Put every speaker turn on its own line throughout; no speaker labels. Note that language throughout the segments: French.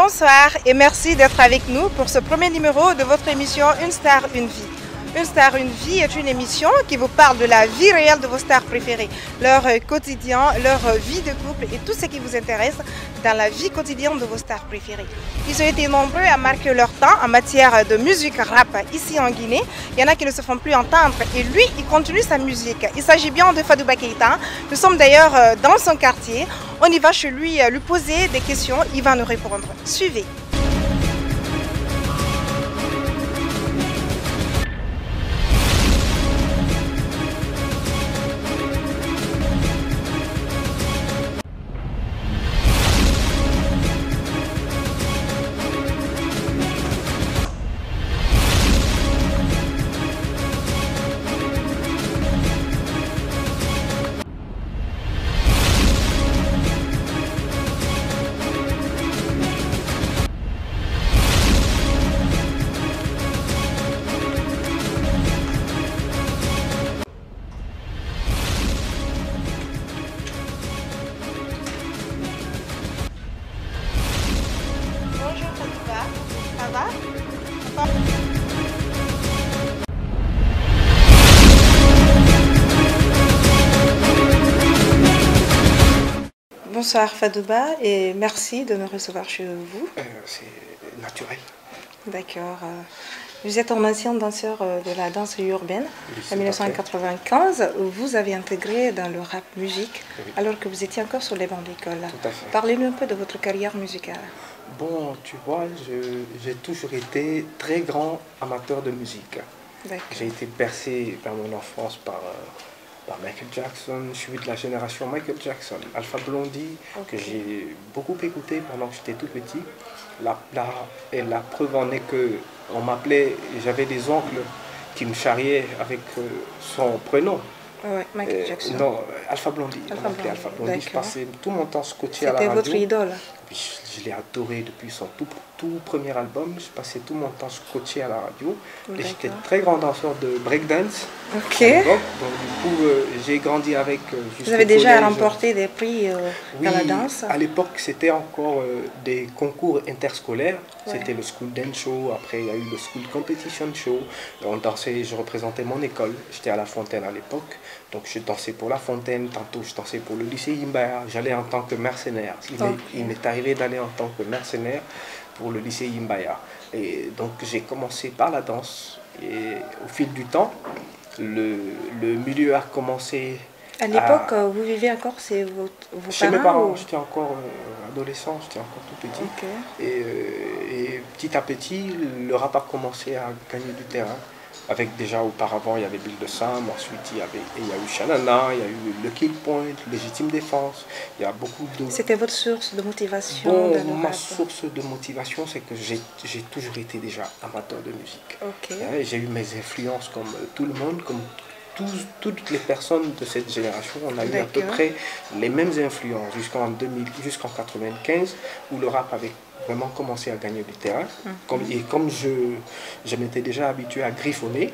Bonsoir et merci d'être avec nous pour ce premier numéro de votre émission Une star, une vie. Une star, une vie est une émission qui vous parle de la vie réelle de vos stars préférées, leur quotidien, leur vie de couple et tout ce qui vous intéresse dans la vie quotidienne de vos stars préférées. Ils ont été nombreux à marquer leur temps en matière de musique rap ici en Guinée. Il y en a qui ne se font plus entendre et lui, il continue sa musique. Il s'agit bien de Fadouba Keïta. Nous sommes d'ailleurs dans son quartier. On y va chez lui poser des questions. Il va nous répondre. Suivez. Bonjour Fadouba, ça va? Bonsoir Fadouba et merci de nous recevoir chez vous.
C'est naturel.
D'accord. Vous êtes un ancien danseur de la danse urbaine.
Oui,
En 1995, vous avez intégré dans le rap musique alors que vous étiez encore sur les bancs d'école.
Tout à fait.
Parlez-nous un peu de votre carrière musicale.
Bon, tu vois, j'ai toujours été très grand amateur de musique.
D'accord.
J'ai été bercé dans mon enfance par Michael Jackson. Je suis de la génération Michael Jackson, Alpha Blondie, que j'ai beaucoup écouté pendant que j'étais tout petit. Et la preuve en est que on m'appelait, j'avais des oncles qui me charriaient avec son prénom.
Ouais, Michael Jackson.
Non, Alpha Blondie.
Alpha
On m'appelait
Blondie,
Alpha Blondie. Je passais tout mon temps scotché à la
C'était
radio.
votre idole.
Je l'ai adoré depuis son tout premier album. Je passais tout mon temps scotché à la radio. Et j'étais très grand danseur de breakdance.
Ok.
À l'époque. Donc du coup, j'ai grandi avec.
Vous avez déjà remporté des prix dans la danse?
À l'époque, c'était encore des concours interscolaires.
Ouais.
C'était le School Dance Show. Après, il y a eu le School Competition Show. On dansait, je représentais mon école. J'étais à La Fontaine à l'époque. Donc je dansais pour La Fontaine. Tantôt, je dansais pour le lycée Yimbaya. J'allais en tant que mercenaire. Il m'est arrivé d'aller en tant que mercenaire pour le lycée Yimbaya. Et donc j'ai commencé par la danse. Et au fil du temps, le milieu a commencé.
À l'époque, vous vivez encore, c'est vos
Chez mes
parents
parents,
ou...
j'étais encore adolescent, j'étais encore tout petit.
Ok.
Et petit à petit, le rap a commencé à gagner du terrain. Avec déjà auparavant, il y avait Bill de Sam, ensuite il y a eu Shanana, il y a eu le Kill Point, Légitime Défense. Il y a beaucoup de...
C'était votre source de motivation
Bon,
dans le
ma
rap?
source de motivation, c'est que j'ai toujours été déjà amateur de musique.
Ok.
J'ai eu mes influences comme tout le monde, comme toutes les personnes de cette génération. On a eu à peu près les mêmes influences jusqu'en 1995, où le rap avait vraiment commencé à gagner du terrain. Et comme je m'étais déjà habitué à griffonner,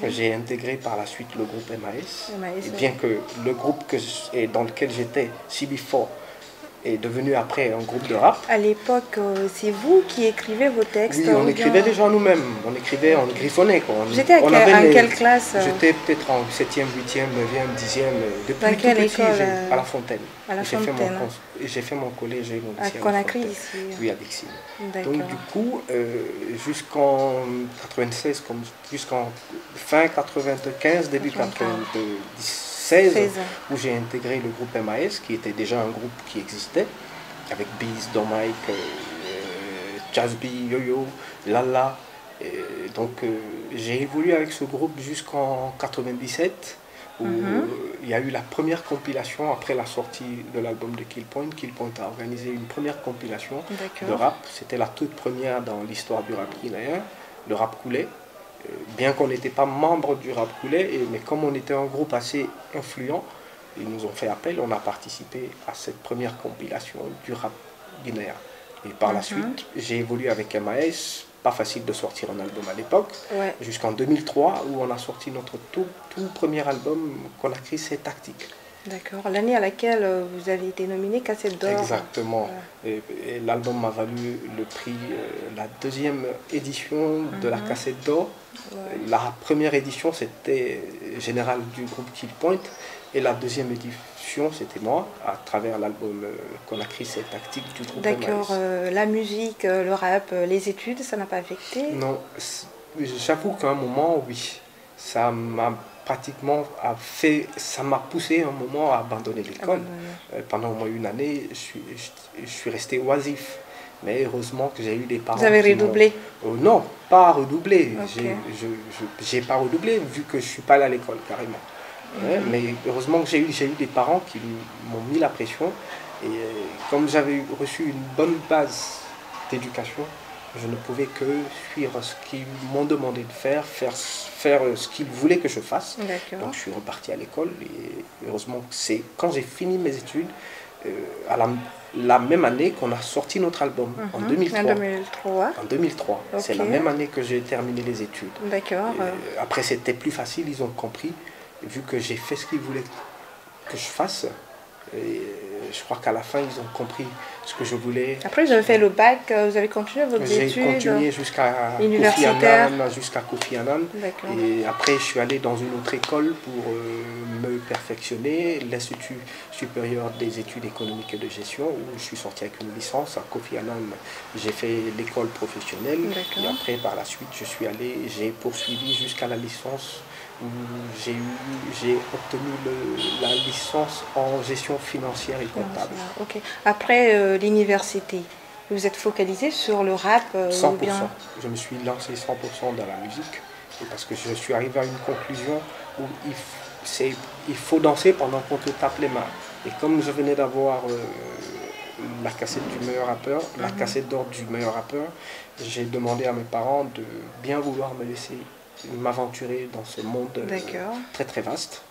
j'ai intégré par la suite le groupe MAS. Et bien que le groupe dans lequel j'étais, CB4, est devenu après un groupe de rap.
À l'époque, c'est vous qui écrivez vos textes?
Oui, on écrivait déjà nous-mêmes. On écrivait, on griffonnait.
J'étais en quelle classe?
J'étais peut-être en 7e, 8e, 9e, 10e. Depuis
Dans quelle
tout petit,
école?
à La Fontaine.
À La Fontaine.
J'ai fait mon collège et mon lycée
À Conakry ici?
Oui, à Dixie.
D'accord.
Donc du coup, jusqu'en 96, jusqu'en fin 95, début 96, où j'ai intégré le groupe MAS, qui était déjà un groupe qui existait, avec Beast, Don Mike, Jazzby, Yo-Yo, Lala. Donc j'ai évolué avec ce groupe jusqu'en 97, où il y a eu la première compilation après la sortie de l'album de Kill Point. Kill Point a organisé une première compilation de rap. C'était la toute première dans l'histoire du rap guinéen. Le rap coulait. Bien qu'on n'était pas membre du rap coulé, mais comme on était un groupe assez influent, ils nous ont fait appel, on a participé à cette première compilation du rap guinéen. Et par la suite, j'ai évolué avec MAS, pas facile de sortir un album à l'époque, jusqu'en 2003 où on a sorti notre tout premier album, Conakry, c'est tactique.
D'accord. L'année à laquelle vous avez été nominé Cassette d'or.
Exactement. Et l'album m'a valu le prix, la deuxième édition de la Cassette d'or. La première édition, c'était général du groupe Kill Point. Et la deuxième édition, c'était moi, à travers l'album Conakry, c'est tactique du groupe MAS.
D'accord. La musique, le rap, les études, ça n'a pas affecté?
Non, j'avoue qu'à un moment, oui. Ça m'a pratiquement ça m'a poussé un moment à abandonner l'école. Pendant au moins une année, je suis resté oisif. Mais heureusement que j'ai eu des parents.
Vous avez redoublé?
Non, pas redoublé.
Okay.
J'ai pas redoublé vu que je suis pas allé à l'école carrément. Mais heureusement que j'ai eu des parents qui m'ont mis la pression. Et comme j'avais reçu une bonne base d'éducation, je ne pouvais que suivre ce qu'ils m'ont demandé de faire ce qu'ils voulaient que je fasse. Donc je suis reparti à l'école et heureusement c'est quand j'ai fini mes études, à la même année qu'on a sorti notre album, en 2003. En 2003. Okay. C'est la même année que j'ai terminé les études.
D'accord.
Après c'était plus facile, ils ont compris, vu que j'ai fait ce qu'ils voulaient que je fasse. Et je crois qu'à la fin, ils ont compris ce que je voulais.
Après, vous avez fait le bac, vous avez continué vos études?
J'ai continué jusqu'à Kofi Annan. Et après, je suis allé dans une autre école pour me perfectionner, l'Institut supérieur des études économiques et de gestion, où je suis sorti avec une licence. À Kofi Annan, j'ai fait l'école professionnelle. Et après, par la suite, j'ai poursuivi jusqu'à la licence, où j'ai obtenu la licence en gestion financière et comptable.
Okay. Après l'université, vous êtes focalisé sur le rap
100%.
Ou bien...
Je me suis lancé 100% dans la musique parce que je suis arrivé à une conclusion où il faut danser pendant qu'on te tape les mains. Et comme je venais d'avoir la cassette du meilleur rappeur, la cassette d'or du meilleur rappeur, j'ai demandé à mes parents de bien vouloir me laisser m'aventurer dans ce monde très très vaste.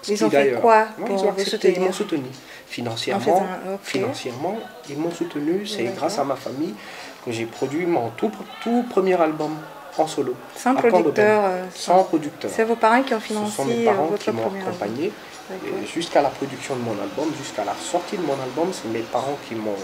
Ils ont fait quoi pour vous soutenir?
Ils m'ont soutenu financièrement. Financièrement, ils m'ont soutenu. C'est grâce à ma famille que j'ai produit mon tout premier album en solo.
Sans producteur.
Sans producteur.
C'est vos parents qui ont financé votre premier album?
Ce sont mes parents qui m'ont accompagné jusqu'à la production de mon album, jusqu'à la sortie de mon album. C'est mes parents qui m'ont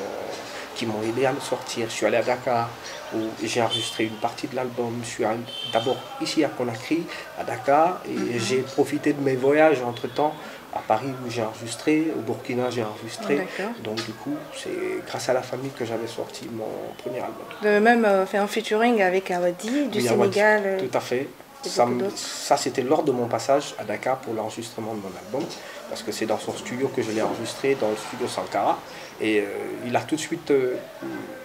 aidé à le sortir. Je suis allé à Dakar où j'ai enregistré une partie de l'album. Je suis d'abord ici à Conakry, à Dakar, et j'ai profité de mes voyages entre-temps à Paris où j'ai enregistré, au Burkina j'ai enregistré. Donc du coup, c'est grâce à la famille que j'avais sorti mon premier album.
Vous avez même fait un featuring avec Awadi du Sénégal.
Awadi, tout à fait. Ça c'était lors de mon passage à Dakar pour l'enregistrement de mon album, parce que c'est dans son studio que je l'ai enregistré, dans le studio Sankara, et il a tout de suite,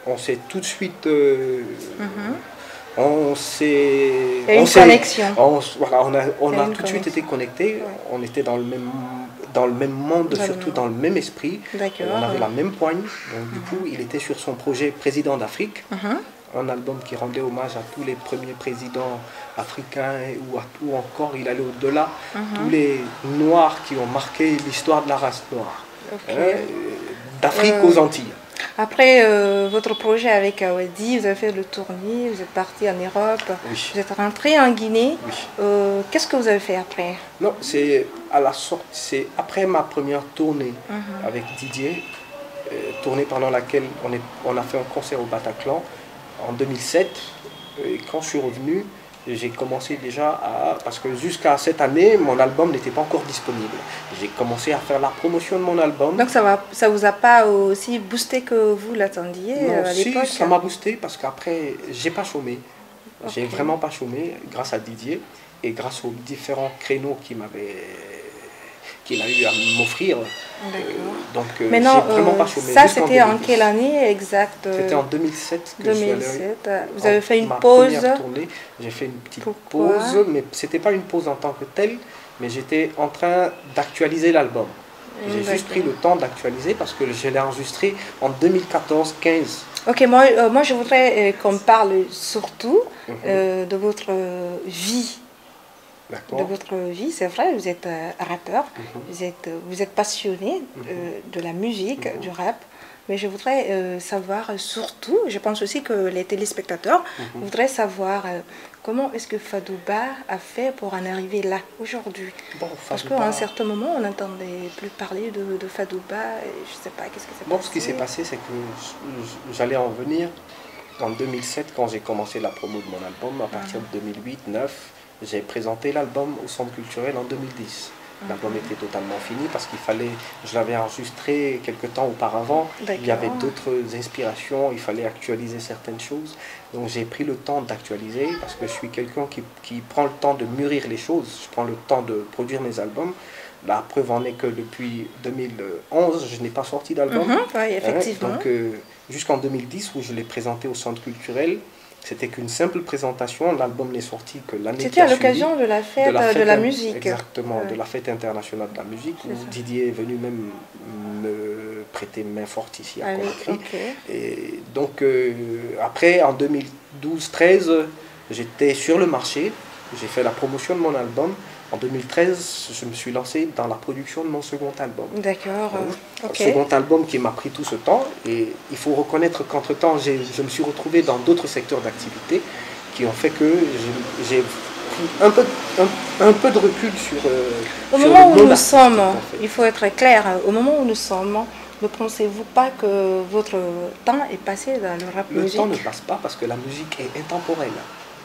on s'est tout de suite, on s'est,
connexion.
On a tout de suite été connectés. On était dans le même monde, surtout dans le même esprit. On avait la même poigne. Donc du coup, il était sur son projet Président d'Afrique. Un album qui rendait hommage à tous les premiers présidents africains ou encore il allait au-delà, tous les noirs qui ont marqué l'histoire de la race noire, d'Afrique aux Antilles.
Après votre projet avec Awadi, vous avez fait le tournée, vous êtes parti en Europe, vous êtes rentré en Guinée. Qu'est-ce que vous avez fait après?
Non, c'est à la sortie, c'est après ma première tournée avec Didier, tournée pendant laquelle on a fait un concert au Bataclan en 2007, et quand je suis revenu, j'ai commencé déjà parce que jusqu'à cette année, mon album n'était pas encore disponible. J'ai commencé à faire la promotion de mon album.
Donc ça vous a pas aussi boosté que vous l'attendiez à l'époque?
Si, ça m'a boosté parce qu'après, j'ai pas chômé. J'ai vraiment pas chômé grâce à Didier et grâce aux différents créneaux qu'il a eu à m'offrir. Donc
mais non,
j'ai vraiment pas chômé.
Ça c'était en quelle année exact?
C'était en 2007 que
2007. Vous avez fait une pause?
J'ai fait une petite pause, mais c'était pas une pause en tant que telle, mais j'étais en train d'actualiser l'album. J'ai juste pris le temps d'actualiser parce que je l'ai enregistré en 2014-15.
Ok, moi je voudrais qu'on parle surtout de votre vie de votre vie. C'est vrai, vous êtes rappeur, vous êtes passionné de la musique, du rap. Mais je voudrais savoir surtout, je pense aussi que les téléspectateurs voudraient savoir comment est-ce que Fadouba a fait pour en arriver là, aujourd'hui. Parce qu'à un certain moment, on n'entendait plus parler de Fadouba, et je ne sais pas, qu'est-ce qui s'est passé.
Ce qui s'est passé, c'est que j'allais en venir en 2007, quand j'ai commencé la promo de mon album. À partir de 2008-2009, j'ai présenté l'album au Centre culturel en 2010. L'album était totalement fini parce qu'il fallait, je l'avais enregistré quelques temps auparavant, il y avait d'autres inspirations, il fallait actualiser certaines choses. Donc j'ai pris le temps d'actualiser parce que je suis quelqu'un qui prend le temps de mûrir les choses, je prends le temps de produire mes albums. La preuve en est que depuis 2011, je n'ai pas sorti d'album.
Oui, effectivement.
Donc jusqu'en 2010 où je l'ai présenté au Centre culturel. C'était qu'une simple présentation, l'album n'est sorti que l'année qui a suivi.
C'était à l'occasion de la fête de la musique.
Exactement, de la fête internationale de la musique, où Didier est venu même me prêter main forte ici à Conakry. Et donc après, en 2012-13, j'étais sur le marché, j'ai fait la promotion de mon album. En 2013, je me suis lancé dans la production de mon second album.
D'accord.
Second album qui m'a pris tout ce temps. Et il faut reconnaître qu'entre-temps, je me suis retrouvé dans d'autres secteurs d'activité qui ont fait que j'ai pris un peu de recul sur
au moment où nous sommes, il faut être clair, au moment où nous sommes, ne pensez-vous pas que votre temps est passé dans le rap musique?
Le temps ne passe pas parce que la musique est intemporelle.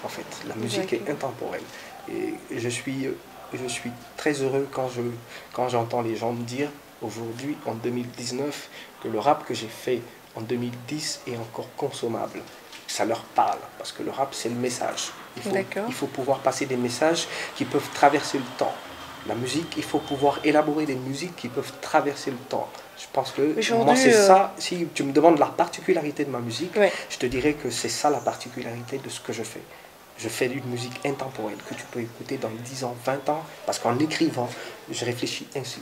En fait, la musique est intemporelle. Et je suis très heureux quand j'entends les gens me dire aujourd'hui, en 2019, que le rap que j'ai fait en 2010 est encore consommable. Ça leur parle, parce que le rap, c'est le message. Il faut pouvoir passer des messages qui peuvent traverser le temps. La musique, il faut pouvoir élaborer des musiques qui peuvent traverser le temps. Je pense que moi, c'est ça. Si tu me demandes la particularité de ma musique, je te dirais que c'est ça la particularité de ce que je fais. Je fais une musique intemporelle que tu peux écouter dans 10 ans, 20 ans, parce qu'en écrivant, je réfléchis ainsi.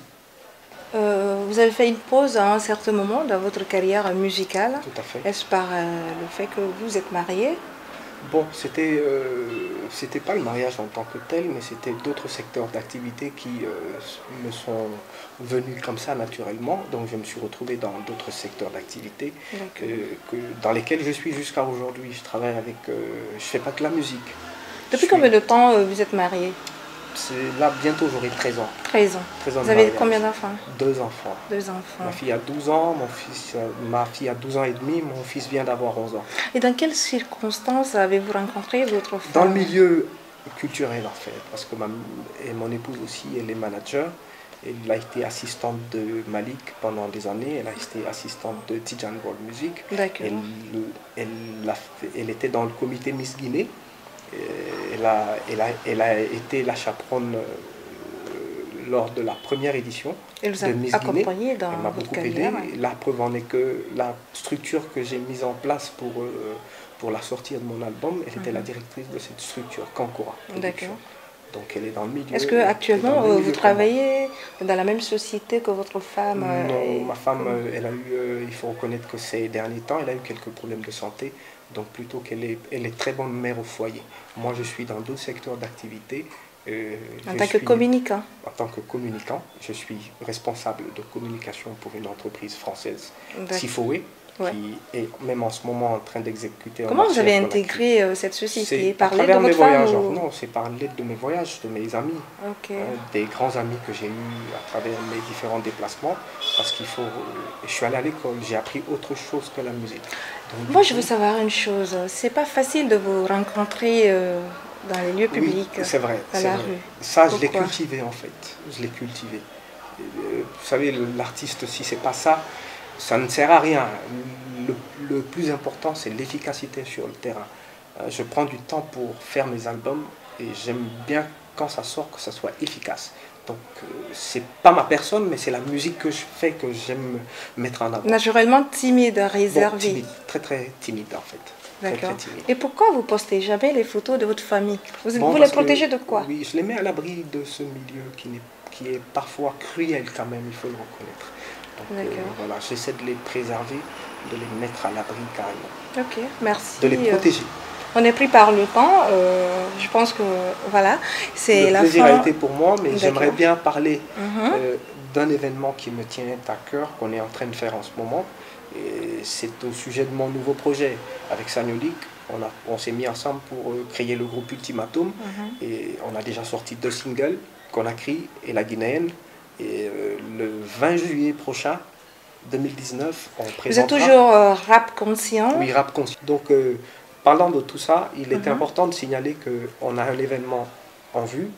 Vous avez fait une pause à un certain moment dans votre carrière musicale.
Tout à fait.
Est-ce par le fait que vous êtes marié?
Bon, c'était pas le mariage en tant que tel, mais c'était d'autres secteurs d'activité qui me sont venus comme ça naturellement. Donc je me suis retrouvé dans d'autres secteurs d'activité dans lesquels je suis jusqu'à aujourd'hui. Je travaille avec, je fais pas que la musique.
Depuis combien de temps vous êtes marié?
Là, bientôt j'aurai 13 ans.
13 ans. Vous avez combien d'enfants?
2 enfants.
2 enfants.
Ma fille a 12 ans, ma fille a 12 ans et demi, mon fils vient d'avoir 11 ans.
Et dans quelles circonstances avez-vous rencontré votre femme?
Dans le milieu culturel en fait, parce que mon épouse aussi, elle est manager. Elle a été assistante de Malik pendant des années, elle a été assistante de Tijan World Music.
D'accord.
Elle était dans le comité Miss Guinée. Elle a été la chaperonne lors de la première édition
de Miss Guinée. Elle
m'a beaucoup aidé. La preuve en est que la structure que j'ai mise en place pour la sortie de mon album, elle était la directrice de cette structure, Kankura.
D'accord.
Donc elle est dans le milieu.
Est-ce qu'actuellement vous travaillez dans la même société que votre femme?
Non, ma femme, elle a eu, il faut reconnaître que ces derniers temps, elle a eu quelques problèmes de santé. Donc plutôt qu'elle est très bonne mère au foyer. Moi, je suis dans d'autres secteurs d'activité.
En tant que communicant?
En tant que communicant, je suis responsable de communication pour une entreprise française, Sifoé, qui est même en ce moment en train d'exécuter.
Comment vous avez intégré cette société?
Par l'aide de votre femme ou... Non, c'est par l'aide de mes voyages, de mes amis, des grands amis que j'ai eus à travers mes différents déplacements, parce je suis allé à l'école, j'ai appris autre chose que la musique. Donc,
moi, je veux savoir une chose, c'est pas facile de vous rencontrer dans les lieux publics.
Oui, c'est vrai,
dans la rue.
Ça, je l'ai cultivé en fait, je l'ai cultivé. Vous savez, l'artiste, si c'est pas ça, ça ne sert à rien. Le plus important, c'est l'efficacité sur le terrain. Je prends du temps pour faire mes albums et j'aime bien quand ça sort que ça soit efficace. Donc, c'est pas ma personne, mais c'est la musique que je fais que j'aime mettre en avant.
Naturellement timide, réservé.
Bon, timide, très très timide en fait.
D'accord. Et pourquoi vous postez jamais les photos de votre famille? Vous les protégez de quoi?
Oui, je les mets à l'abri de ce milieu qui est parfois cruel quand même, il faut le reconnaître. Donc voilà, j'essaie de les préserver, de les mettre à l'abri carrément.
Ok, merci.
De les protéger.
On est pris par le temps. Je pense que voilà, c'est la fin.
Le plaisir a été pour moi, mais j'aimerais bien parler d'un événement qui me tient à cœur, qu'on est en train de faire en ce moment. C'est au sujet de mon nouveau projet avec Sagnolik. On s'est mis ensemble pour créer le groupe Ultimatum et on a déjà sorti 2 singles, Conakry et La Guinéenne. Et le 20 juillet prochain, 2019, on présentera...
Vous êtes toujours rap conscient?
Oui, rap conscient. Donc, parlant de tout ça, il est important de signaler qu'on a un événement en vue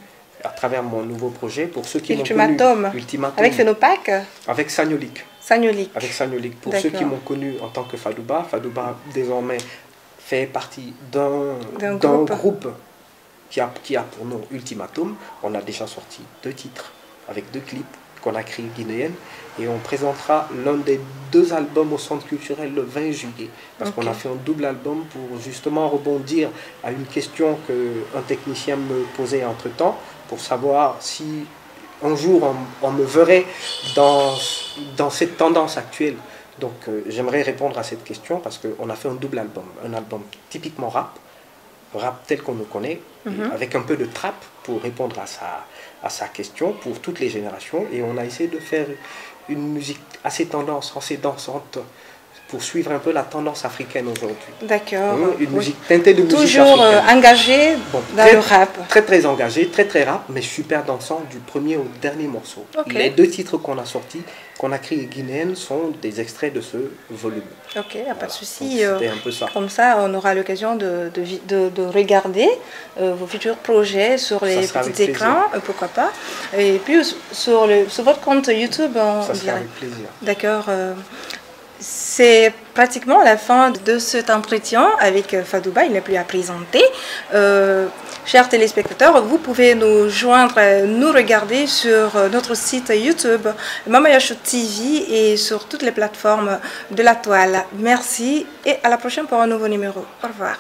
à travers mon nouveau projet. Pour ceux qui m'ont connu...
Ultimatum. Avec Phénopac?
Avec Sagnolik.
Sagnolik.
Avec Sagnolik. Pour ceux qui m'ont connu en tant que Fadouba, Fadouba désormais fait partie d'un groupe qui a pour nom Ultimatum. On a déjà sorti 2 titres avec 2 clips Conakry guinéenne et on présentera l'un des 2 albums au Centre culturel le 20 juillet parce qu'on a fait un double album pour justement rebondir à une question qu'un technicien me posait entre temps pour savoir si un jour on me verrait dans cette tendance actuelle. Donc j'aimerais répondre à cette question parce qu'on a fait un double album, un album typiquement rap tel qu'on le connaît, avec un peu de trap pour répondre à sa question pour toutes les générations. Et on a essayé de faire une musique assez tendance, assez dansante, pour suivre un peu la tendance africaine aujourd'hui.
D'accord.
Une musique teintée de musique
toujours engagée dans le rap.
Très très engagé, très rap, mais super dansant du premier au dernier morceau. Les 2 titres qu'on a sortis, Conakry et Guinéenne, sont des extraits de ce volume.
Ok, il n'y a pas de souci.
C'était un peu ça.
Comme ça, on aura l'occasion de regarder vos futurs projets sur les petits écrans, pourquoi pas. Et puis sur votre compte YouTube,
ça sera avec plaisir.
D'accord. C'est pratiquement la fin de cet entretien avec Fadouba, il n'est plus à présenter. Chers téléspectateurs, vous pouvez nous joindre, nous regarder sur notre site YouTube, Mamayachou TV et sur toutes les plateformes de la toile. Merci et à la prochaine pour un nouveau numéro. Au revoir.